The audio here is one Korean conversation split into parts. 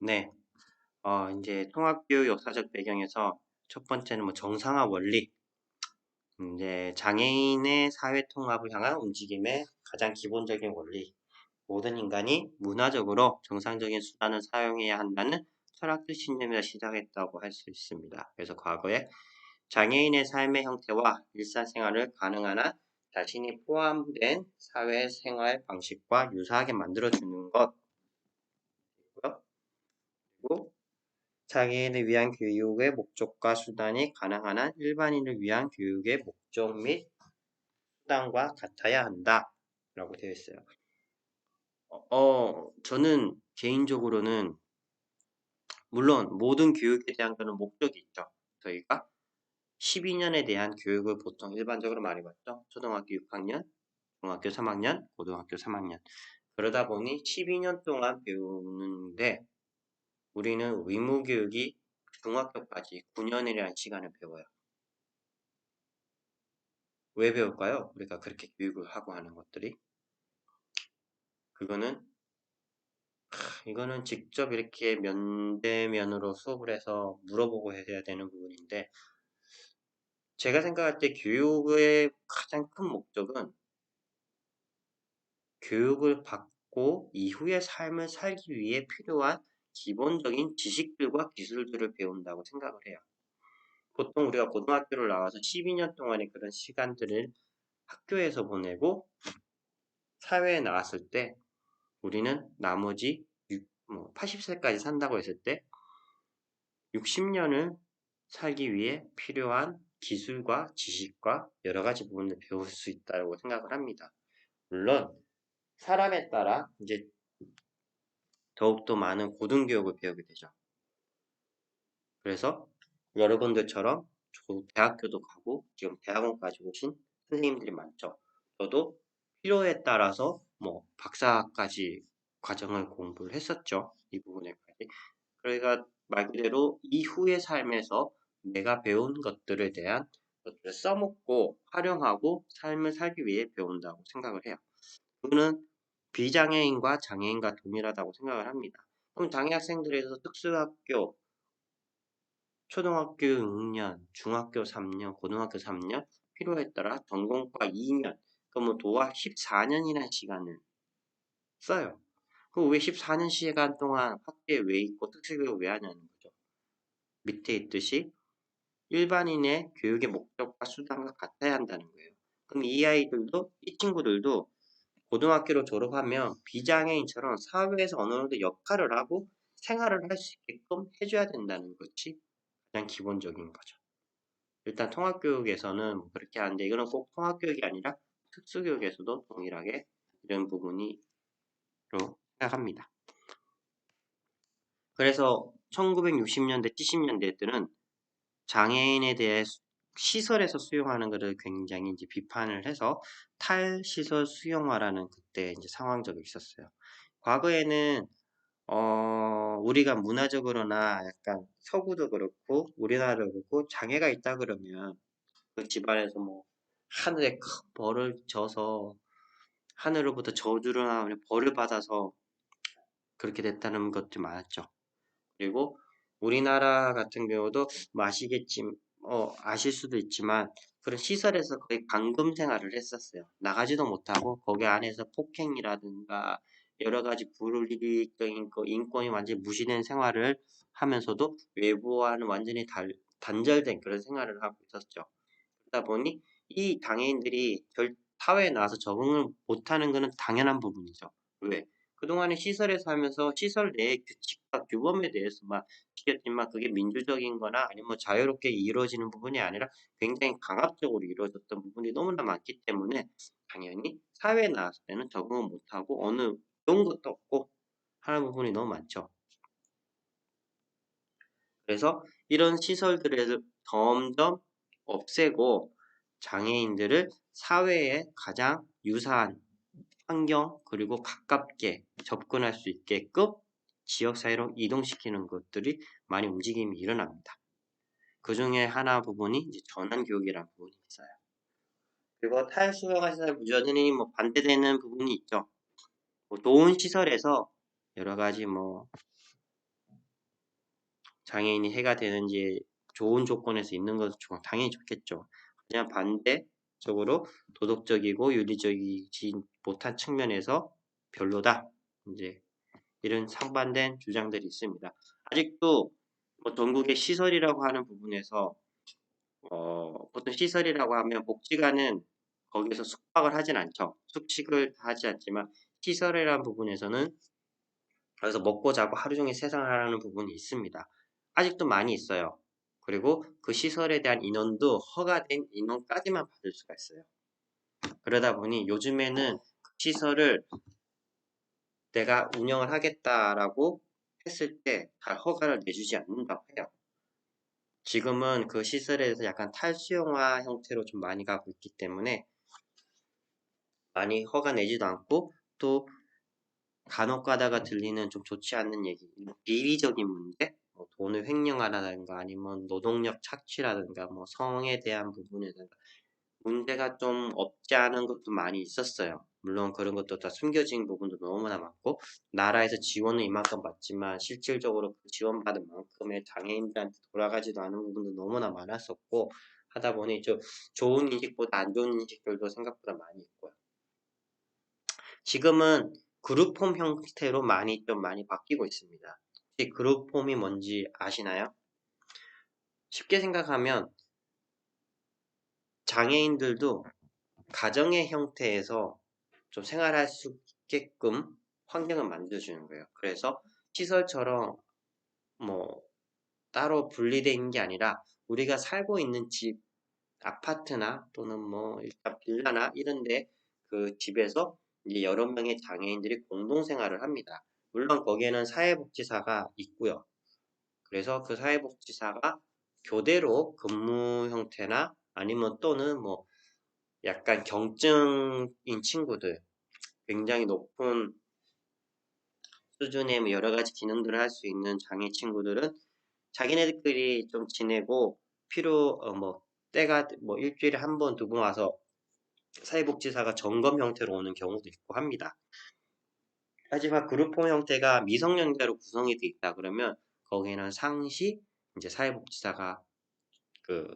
네, 이제 통합교육 역사적 배경에서 첫 번째는 뭐 정상화 원리, 이제 장애인의 사회 통합을 향한 움직임의 가장 기본적인 원리, 모든 인간이 문화적으로 정상적인 수단을 사용해야 한다는 철학적 신념에서 시작했다고 할 수 있습니다. 그래서 과거에 장애인의 삶의 형태와 일상생활을 가능한 한 자신이 포함된 사회생활 방식과 유사하게 만들어주는 것이고요. 그리고 장애인을 위한 교육의 목적과 수단이 가능한 한 일반인을 위한 교육의 목적 및 수단과 같아야 한다. 라고 되어 있어요. 저는 개인적으로는 물론 모든 교육에 대한 그런 목적이 있죠. 저희가 12년에 대한 교육을 보통 일반적으로 많이 받죠. 초등학교 6학년, 중학교 3학년, 고등학교 3학년. 그러다 보니 12년 동안 배우는데 우리는 의무교육이 중학교까지 9년이라는 시간을 배워요. 왜 배울까요? 우리가 그렇게 교육을 하고 하는 것들이. 이거는 직접 이렇게 면대면으로 수업을 해서 물어보고 해야 되는 부분인데, 제가 생각할 때 교육의 가장 큰 목적은 교육을 받고 이후의 삶을 살기 위해 필요한 기본적인 지식들과 기술들을 배운다고 생각을 해요. 보통 우리가 고등학교를 나와서 12년 동안의 그런 시간들을 학교에서 보내고 사회에 나왔을 때 우리는 나머지 80세까지 산다고 했을 때 60년을 살기 위해 필요한 기술과 지식과 여러 가지 부분을 배울 수 있다고 생각을 합니다. 물론 사람에 따라 이제 더욱더 많은 고등교육을 배우게 되죠. 그래서 여러분들처럼 대학교도 가고 지금 대학원까지 오신 선생님들이 많죠. 저도 필요에 따라서 뭐 박사까지 과정을 공부를 했었죠. 이 부분에까지. 그러니까 말 그대로 이후의 삶에서 내가 배운 것들에 대한 것들을 써먹고 활용하고 삶을 살기 위해 배운다고 생각을 해요. 그거는 비장애인과 장애인과 동일하다고 생각을 합니다. 그럼 장애 학생들에서 특수학교, 초등학교 6년, 중학교 3년, 고등학교 3년, 필요에 따라 전공과 2년, 그럼 도합 14년이라는 시간을 써요. 그럼 왜 14년 시간 동안 학교에 왜 있고 특수교육을 왜 하냐는 거죠. 밑에 있듯이 일반인의 교육의 목적과 수단과 같아야 한다는 거예요. 그럼 이 아이들도, 이 친구들도 고등학교를 졸업하면 비장애인처럼 사회에서 어느 정도 역할을 하고 생활을 할 수 있게끔 해줘야 된다는 것이 가장 기본적인 거죠. 일단 통합교육에서는 그렇게 하는데 이거는 꼭 통합교육이 아니라 특수교육에서도 동일하게 이런 부분이로 생각합니다. 그래서 1960년대, 70년대 때는 장애인에 대해 시설에서 수용하는 것을 굉장히 이제 비판을 해서 탈시설 수용화라는 그때 이제 상황적이 있었어요. 과거에는 우리가 문화적으로나 약간 서구도 그렇고 우리나라도 그렇고 장애가 있다 그러면 그 집안에서 뭐 하늘에 큰 벌을 져서 하늘로부터 저주를 하며 벌을 받아서 그렇게 됐다는 것도 많았죠. 그리고 우리나라 같은 경우도 아시겠지, 아실 수도 있지만 그런 시설에서 거의 감금 생활을 했었어요. 나가지도 못하고 거기 안에서 폭행이라든가 여러 가지 불이익적인 인권이 완전히 무시된 생활을 하면서도 외부와는 완전히 단절된 그런 생활을 하고 있었죠. 그러다 보니 이 장애인들이 사회에 나와서 적응을 못하는 것은 당연한 부분이죠. 왜? 그동안에 시설에 살면서 시설 내의 규칙과 규범에 대해서만 지켰지만 그게 민주적인 거나 아니면 뭐 자유롭게 이루어지는 부분이 아니라 굉장히 강압적으로 이루어졌던 부분이 너무나 많기 때문에 당연히 사회에 나왔을 때는 적응을 못하고 어느 배운 것도 없고 하는 부분이 너무 많죠. 그래서 이런 시설들을 점점 없애고 장애인들을 사회에 가장 유사한 환경 그리고 가깝게 접근할 수 있게끔 지역사회로 이동시키는 것들이 많이 움직임이 일어납니다. 그 중에 하나 부분이 이제 전환교육이라는 부분이 있어요. 그리고 탈수용화 시설 여전히 뭐 반대되는 부분이 있죠. 뭐 좋은 시설에서 여러 가지 뭐 장애인이 해가 되는지 좋은 조건에서 있는 것은 당연히 좋겠죠. 그냥 반대적으로 도덕적이고 윤리적이지 못한 측면에서 별로다. 이제 이런 상반된 주장들이 있습니다. 아직도 뭐 전국의 시설이라고 하는 부분에서 보통 시설이라고 하면 복지관은 거기서 숙박을 하진 않죠. 숙식을 하지 않지만 시설이라는 부분에서는 그래서 먹고 자고 하루 종일 세상을 하라는 부분이 있습니다. 아직도 많이 있어요. 그리고 그 시설에 대한 인원도 허가된 인원까지만 받을 수가 있어요. 그러다 보니 요즘에는 그 시설을 내가 운영을 하겠다라고 했을 때 잘 허가를 내주지 않는다고 해요. 지금은 그 시설에 대해서 약간 탈수용화 형태로 좀 많이 가고 있기 때문에 많이 허가 내지도 않고 또 간혹 가다가 들리는 좀 좋지 않는 얘기, 비리적인 문제, 뭐 돈을 횡령하라든가 아니면 노동력 착취라든가 뭐 성에 대한 부분에다가 문제가 좀 없지 않은 것도 많이 있었어요. 물론 그런 것도 다 숨겨진 부분도 너무나 많고 나라에서 지원은 이만큼 받지만 실질적으로 그 지원받은 만큼의 장애인들한테 돌아가지도 않은 부분도 너무나 많았었고 하다 보니 좀 좋은 인식보다 안 좋은 인식들도 생각보다 많이 있고요. 지금은 그룹홈 형태로 좀 많이 바뀌고 있습니다. 혹시 그룹홈이 뭔지 아시나요? 쉽게 생각하면 장애인들도 가정의 형태에서 좀 생활할 수 있게끔 환경을 만들어주는 거예요. 그래서 시설처럼 뭐 따로 분리되어 있는 게 아니라 우리가 살고 있는 집, 아파트나 또는 뭐 일단 빌라나 이런데 그 집에서 이제 여러 명의 장애인들이 공동 생활을 합니다. 물론 거기에는 사회복지사가 있고요. 그래서 그 사회복지사가 교대로 근무 형태나 아니면 또는 뭐 약간 경증인 친구들, 굉장히 높은 수준의 뭐 여러 가지 기능들을 할 수 있는 장애 친구들은 자기네들끼리 좀 지내고 뭐 때가 뭐 일주일에 한 번, 두 번 와서 사회복지사가 점검 형태로 오는 경우도 있고 합니다. 하지만 그룹홈 형태가 미성년자로 구성이 되어 있다 그러면 거기는 상시 이제 사회복지사가 그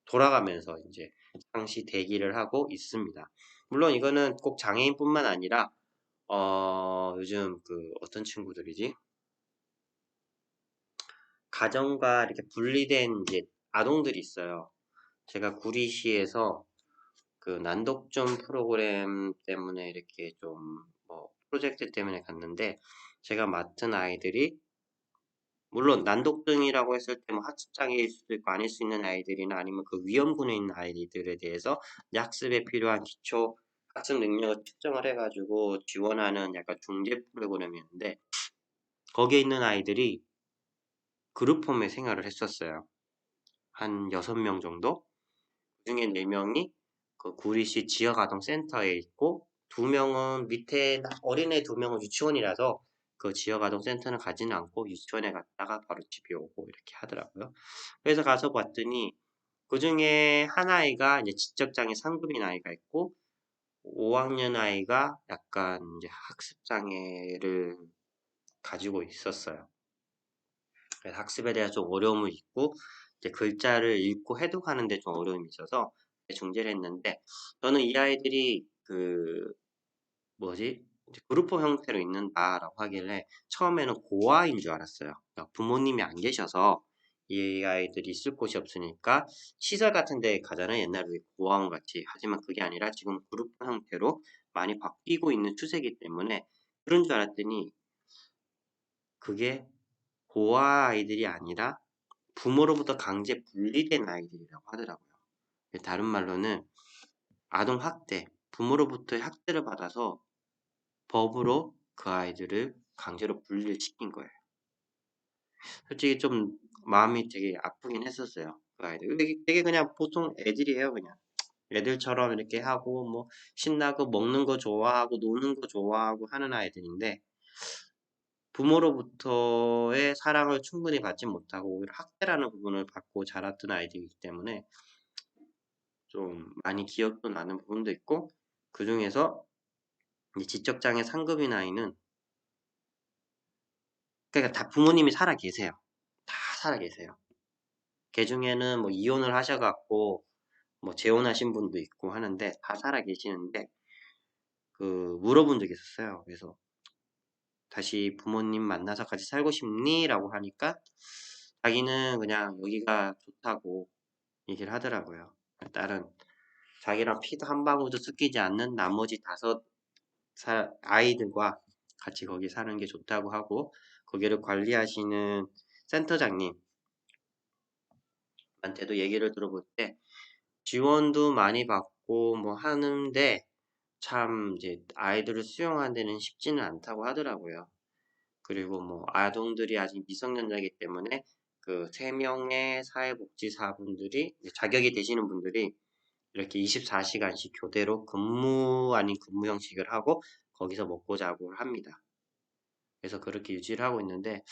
돌아가면서 이제 상시 대기를 하고 있습니다. 물론 이거는 꼭 장애인뿐만 아니라 요즘 그 어떤 친구들이지? 가정과 이렇게 분리된 이제 아동들이 있어요. 제가 구리시에서 그 난독증 프로그램 때문에 이렇게 좀 뭐 프로젝트 때문에 갔는데 제가 맡은 아이들이 물론 난독증이라고 했을 때 뭐 학습장애일 수도 있고 아닐 수 있는 아이들이나 아니면 그 위험군에 있는 아이들에 대해서 학습에 필요한 기초 학습 능력을 측정을 해가지고 지원하는 약간 중재 프로그램이었는데 거기에 있는 아이들이 그룹홈에 생활을 했었어요. 한 6명 정도? 그중에 4명이 그 구리시 지역아동센터에 있고 2명은 밑에 어린애 2명은 유치원이라서 그 지역아동센터는 가지는 않고 유치원에 갔다가 바로 집에 오고 이렇게 하더라고요. 그래서 가서 봤더니 그중에 한 아이가 이제 지적장애 상급인 아이가 있고 5학년 아이가 약간 이제 학습장애를 가지고 있었어요. 그래서 학습에 대한 좀 어려움을 있고 이제 글자를 읽고 해독하는 데 좀 어려움이 있어서 중재를 했는데 저는 이 아이들이 그 뭐지? 이제 그룹홈 형태로 있는다라고 하길래 처음에는 고아인 줄 알았어요. 그러니까 부모님이 안 계셔서 이 아이들이 있을 곳이 없으니까 시설 같은 데 가잖아요. 옛날에 고아원 같이. 하지만 그게 아니라 지금 그룹홈 형태로 많이 바뀌고 있는 추세이기 때문에 그런 줄 알았더니 그게 고아 아이들이 아니라 부모로부터 강제 분리된 아이들이라고 하더라고요. 다른 말로는 아동 학대, 부모로부터 학대를 받아서 법으로 그 아이들을 강제로 분리를 시킨 거예요. 솔직히 좀 마음이 되게 아프긴 했었어요. 그 아이들. 되게 그냥 보통 애들이에요, 그냥. 애들처럼 이렇게 하고 뭐 신나고 먹는 거 좋아하고 노는 거 좋아하고 하는 아이들인데 부모로부터의 사랑을 충분히 받지 못하고 오히려 학대라는 부분을 받고 자랐던 아이들이기 때문에 좀 많이 기억도 나는 부분도 있고 그 중에서 지적장애 상급인 아이는 그러니까 다 부모님이 살아 계세요. 살아계세요. 그 중에는 뭐 이혼을 하셔갖고 뭐 재혼하신 분도 있고 하는데 다 살아계시는데 그 물어본 적이 있었어요. 그래서 다시 부모님 만나서 같이 살고 싶니? 라고 하니까 자기는 그냥 여기가 좋다고 얘기를 하더라고요. 딸은 자기랑 피도 한 방울도 섞이지 않는 나머지 5 아이들과 같이 거기 사는 게 좋다고 하고 거기를 관리하시는 센터장님한테도 얘기를 들어볼 때 지원도 많이 받고 뭐 하는데 참 이제 아이들을 수용하는 데는 쉽지는 않다고 하더라고요. 그리고 뭐 아동들이 아직 미성년자이기 때문에 그 3명의 사회복지사분들이 자격이 되시는 분들이 이렇게 24시간씩 교대로 근무 아닌 근무 형식을 하고 거기서 먹고 자고 합니다. 그래서 그렇게 유지를 하고 있는데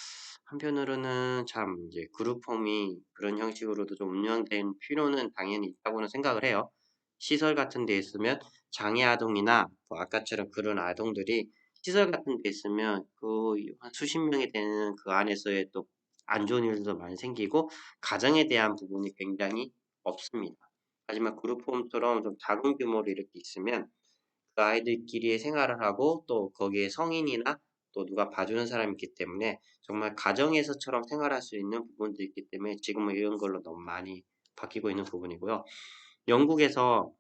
한편으로는 참 이제 그룹홈이 그런 형식으로도 좀 운영된 필요는 당연히 있다고는 생각을 해요. 시설 같은 데 있으면 장애 아동이나 뭐 아까처럼 그런 아동들이 시설 같은 데 있으면 그 한 수십 명이 되는 그 안에서의 또 안 좋은 일들도 많이 생기고 가정에 대한 부분이 굉장히 없습니다. 하지만 그룹홈처럼 좀 작은 규모로 이렇게 있으면 그 아이들끼리의 생활을 하고 또 거기에 성인이나 또 누가 봐주는 사람이 있기 때문에 정말 가정에서처럼 생활할 수 있는 부분도 있기 때문에 지금은 이런 걸로 너무 많이 바뀌고 있는 부분이고요. 영국에서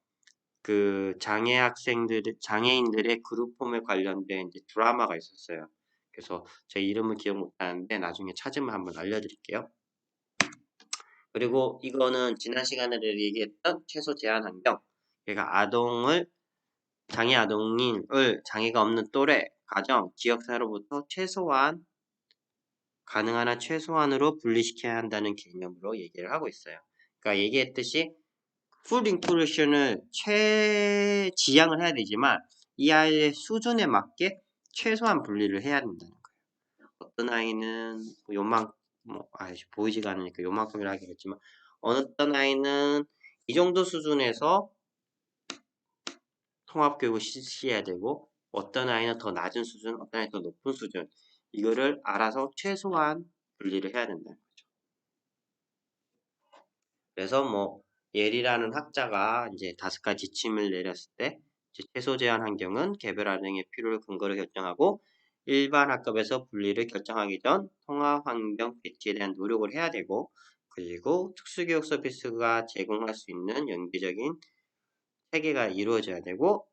그 장애인들의 그룹홈에 관련된 이제 드라마가 있었어요. 그래서 제 이름을 기억 못하는데 나중에 찾으면 한번 알려드릴게요. 그리고 이거는 지난 시간에 얘기했던 최소 제한 환경. 얘가 장애 아동인을 장애가 없는 또래, 가정, 지역사로부터 가능한 한 최소한으로 분리시켜야 한다는 개념으로 얘기를 하고 있어요. 그러니까 얘기했듯이 풀 인클루션을 지향을 해야 되지만 이 아이의 수준에 맞게 최소한 분리를 해야 된다는 거예요. 어떤 아이는 보이지가 않으니까 요만큼이라 하겠지만 어떤 아이는 이 정도 수준에서 통합교육을 실시해야 되고 어떤 아이는 더 낮은 수준, 어떤 아이는 더 높은 수준 이거를 알아서 최소한 분리를 해야 된다는 거죠. 그래서 뭐 예리라는 학자가 이제 5가지 지침을 내렸을 때 최소 제한 환경은 개별 아동의 필요를 근거로 결정하고 일반 학급에서 분리를 결정하기 전 통합 환경 배치에 대한 노력을 해야 되고 그리고 특수교육 서비스가 제공할 수 있는 연계적인 체계가 이루어져야 되고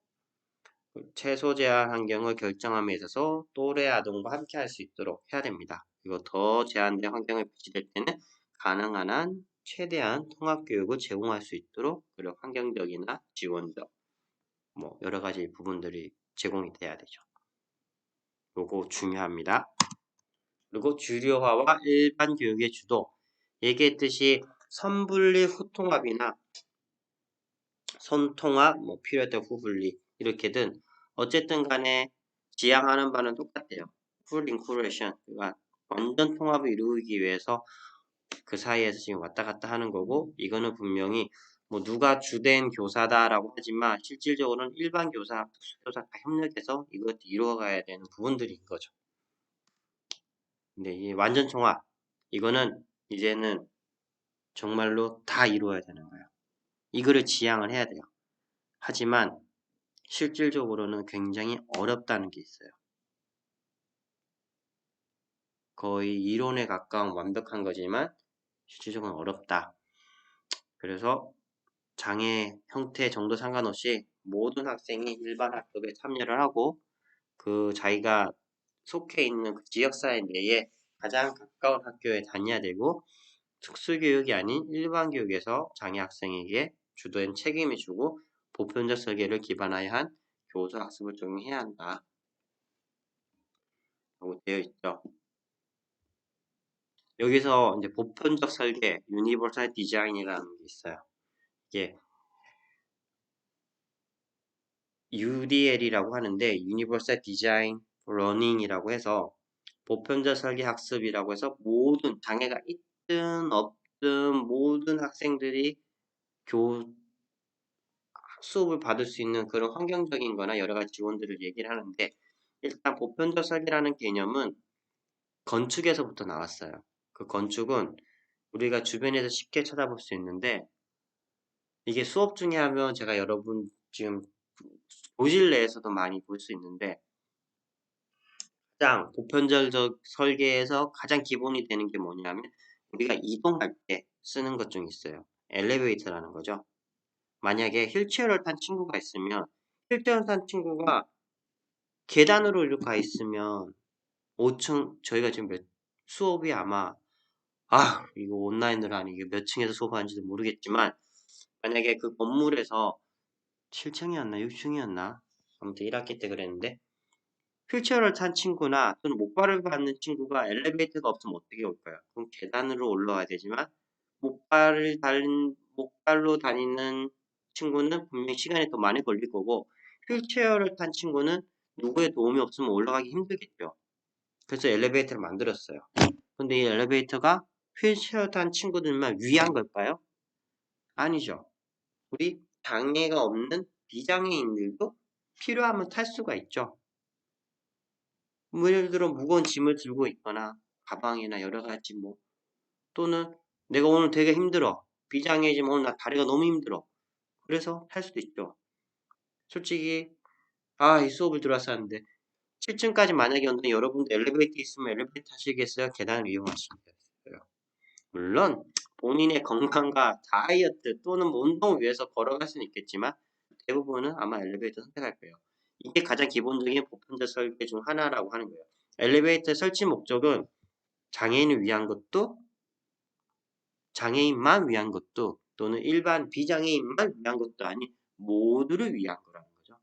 최소 제한 환경을 결정함에 있어서 또래 아동과 함께 할 수 있도록 해야 됩니다. 그리고 더 제한된 환경에 배치될 때는 가능한 한 최대한 통합교육을 제공할 수 있도록 그리고 환경적이나 지원적 뭐 여러 가지 부분들이 제공이 돼야 되죠. 요거 중요합니다. 그리고 주류화와 일반 교육의 주도 얘기했듯이 선분리 후통합이나 선통합, 뭐 필요할 때 후분리 이렇게든 어쨌든 간에 지향하는 바는 똑같아요. 풀 인클루션 그러니까 완전 통합을 이루기 위해서 그 사이에서 지금 왔다 갔다 하는 거고 이거는 분명히 뭐 누가 주된 교사다라고 하지만 실질적으로는 일반 교사, 특수교사 다 협력해서 이것도 이루어가야 되는 부분들인 거죠. 근데 이 완전 통합 이거는 이제는 정말로 다 이루어야 되는 거예요. 이거를 지향을 해야 돼요. 하지만 실질적으로는 굉장히 어렵다는 게 있어요. 거의 이론에 가까운 완벽한 거지만 실질적으로 어렵다. 그래서 장애 형태 정도 상관없이 모든 학생이 일반 학급에 참여를 하고 그 자기가 속해 있는 그 지역사회 내에 가장 가까운 학교에 다녀야 되고 특수교육이 아닌 일반 교육에서 장애 학생에게 주된 책임을 주고 보편적 설계를 기반하여 한 교수 학습을 적용해야 한다. 라고 되어 있죠. 여기서 이제 보편적 설계, 유니버설 디자인이라는 게 있어요. 이게 UDL이라고 하는데 유니버설 디자인 러닝이라고 해서 보편적 설계 학습이라고 해서 모든 장애가 있든 없든 모든 학생들이 수업을 받을 수 있는 그런 환경적인 거나 여러 가지 지원들을 얘기를 하는데 일단 보편적 설계라는 개념은 건축에서부터 나왔어요. 그 건축은 우리가 주변에서 쉽게 찾아볼 수 있는데 이게 수업 중에 하면 제가 여러분 지금 교실 내에서도 많이 볼 수 있는데 가장 보편적적 설계에서 가장 기본이 되는 게 뭐냐면 우리가 이동할 때 쓰는 것 중에 있어요. 엘리베이터라는 거죠. 만약에 휠체어를 탄 친구가 있으면 휠체어를 탄 친구가 계단으로 이렇게 가 있으면 5층 저희가 지금 수업이 아마 이거 온라인으로 하니 이게 몇 층에서 수업하는지도 모르겠지만 만약에 그 건물에서 7층이었나 6층이었나 아무튼 1학기 때 그랬는데 휠체어를 탄 친구나 또는 목발을 받는 친구가 엘리베이터가 없으면 어떻게 올까요? 그럼 계단으로 올라와야 되지만 목발로 다니는 친구는 분명히 시간이 더 많이 걸릴 거고 휠체어를 탄 친구는 누구의 도움이 없으면 올라가기 힘들겠죠. 그래서 엘리베이터를 만들었어요. 근데 이 엘리베이터가 휠체어 탄 친구들만 위한 걸까요? 아니죠. 우리 장애가 없는 비장애인들도 필요하면 탈 수가 있죠. 뭐 예를 들어 무거운 짐을 들고 있거나 가방이나 여러 가지 또는 내가 오늘 되게 힘들어. 비장애지만 오늘 나 다리가 너무 힘들어. 그래서 탈 수도 있죠. 솔직히 이 수업을 들어왔어 하는데 7층까지 만약에 온다면 여러분도 엘리베이터 있으면 엘리베이터 타시겠어요? 계단을 이용하시겠어요? 물론 본인의 건강과 다이어트 또는 운동을 위해서 걸어갈 수는 있겠지만 대부분은 아마 엘리베이터 선택할 거예요. 이게 가장 기본적인 보편적 설계 중 하나라고 하는 거예요. 엘리베이터 설치 목적은 장애인을 위한 것도 장애인만 위한 것도 또는 일반 비장애인만 위한 것도 아닌 모두를 위한 거라는 거죠.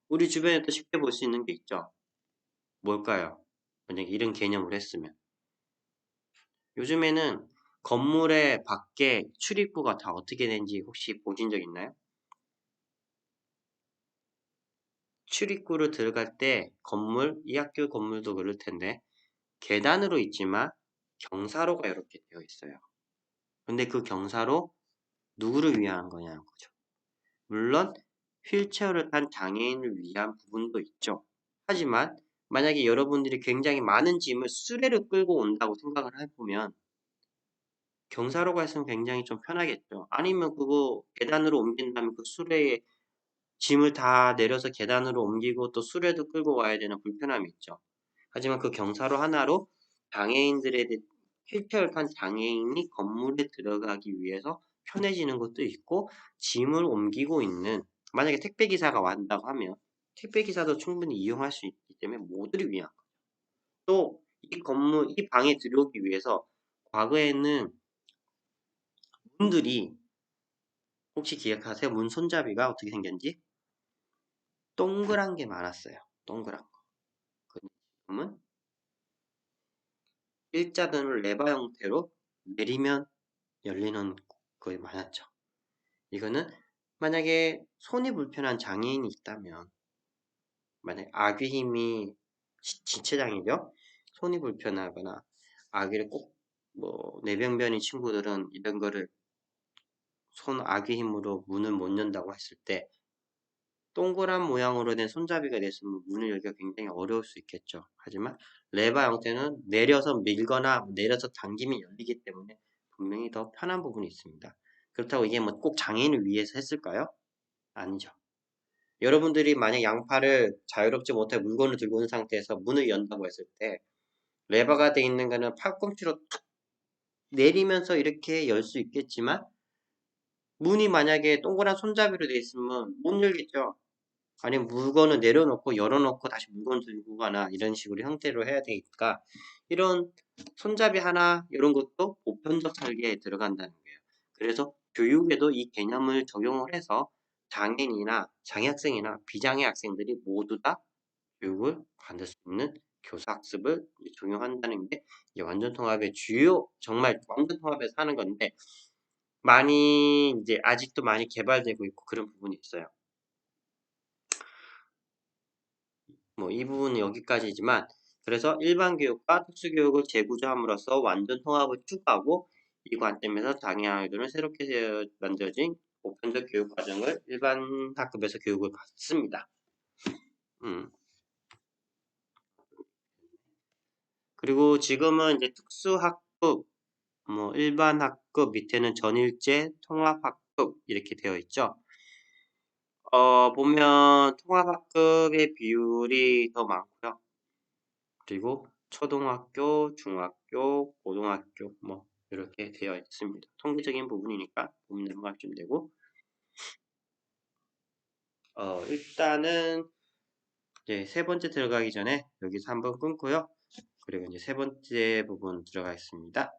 우리 주변에 또 쉽게 볼 수 있는 게 있죠. 뭘까요? 만약에 이런 개념을 했으면 요즘에는 건물의 밖에 출입구가 다 어떻게 되는지 혹시 보신 적 있나요? 출입구로 들어갈 때 이 학교 건물도 그럴 텐데 계단으로 있지만 경사로가 이렇게 되어 있어요. 근데 그 경사로 누구를 위한 거냐는 거죠. 물론 휠체어를 탄 장애인을 위한 부분도 있죠. 하지만 만약에 여러분들이 굉장히 많은 짐을 수레로 끌고 온다고 생각을 해보면 경사로가 있으면 굉장히 좀 편하겠죠. 아니면 그거 계단으로 옮긴다면 그 수레에 짐을 다 내려서 계단으로 옮기고 또 수레도 끌고 와야 되는 불편함이 있죠. 하지만 그 경사로 하나로 장애인들에 대해 휠체어를 탄 장애인이 건물에 들어가기 위해서 편해지는 것도 있고 짐을 옮기고 있는 만약에 택배기사가 왔다고 하면 택배기사도 충분히 이용할 수 있기 때문에 모두를 위한 또 이 방에 들어오기 위해서 과거에는 문들이 혹시 기억하세요? 문 손잡이가 어떻게 생겼는지? 동그란 게 많았어요. 동그란 거. 근데 지금은 일자선을 레바 형태로 내리면 열리는 거에 많았죠. 이거는 만약에 손이 불편한 장애인이 있다면 만약에 아귀 힘이 지체장애죠. 손이 불편하거나 아귀를 꼭 내병변인 친구들은 이런 거를 아귀 힘으로 문을 못 연다고 했을 때 동그란 모양으로 된 손잡이가 됐으면 문을 열기가 굉장히 어려울 수 있겠죠. 하지만 레바 형태는 내려서 밀거나 내려서 당기면 열리기 때문에 분명히 더 편한 부분이 있습니다. 그렇다고 이게 꼭 장애인을 위해서 했을까요? 아니죠. 여러분들이 만약 양팔을 자유롭지 못해 물건을 들고 있는 상태에서 문을 연다고 했을 때 레버가 되어 있는 거는 팔꿈치로 툭 내리면서 이렇게 열 수 있겠지만 문이 만약에 동그란 손잡이로 되어 있으면 못 열겠죠. 아니면 물건을 내려놓고 열어놓고 다시 물건 들고 가나 이런 식으로 형태로 해야 되니까 이런 손잡이 하나 이런 것도 보편적 설계에 들어간다는 거예요. 그래서 교육에도 이 개념을 적용을 해서 장애인이나 장애학생이나 비장애 학생들이 모두 다 교육을 받을 수 있는 교사학습을 적용한다는 게 이제 완전 통합의 주요 정말 완전 통합에서 하는 건데 많이 이제 아직도 많이 개발되고 있고 그런 부분이 있어요. 이 부분은 여기까지지만 그래서 일반 교육과 특수 교육을 재구조함으로써 완전 통합을 추구하고 이 관점에서 장애 아이들은 새롭게 만들어진 보편적 교육 과정을 일반 학급에서 교육을 받습니다. 그리고 지금은 이제 학급, 뭐 일반 학급 밑에는 전일제, 통합학급 이렇게 되어 있죠. 보면 통합학급의 비율이 더 많고요. 그리고 초등학교, 중학교, 고등학교 뭐 이렇게 되어 있습니다. 통계적인 부분이니까 부분 넘어가시면 되고 일단은 이제 세 번째 들어가기 전에 여기서 한번 끊고요. 그리고 이제 세 번째 부분 들어가겠습니다.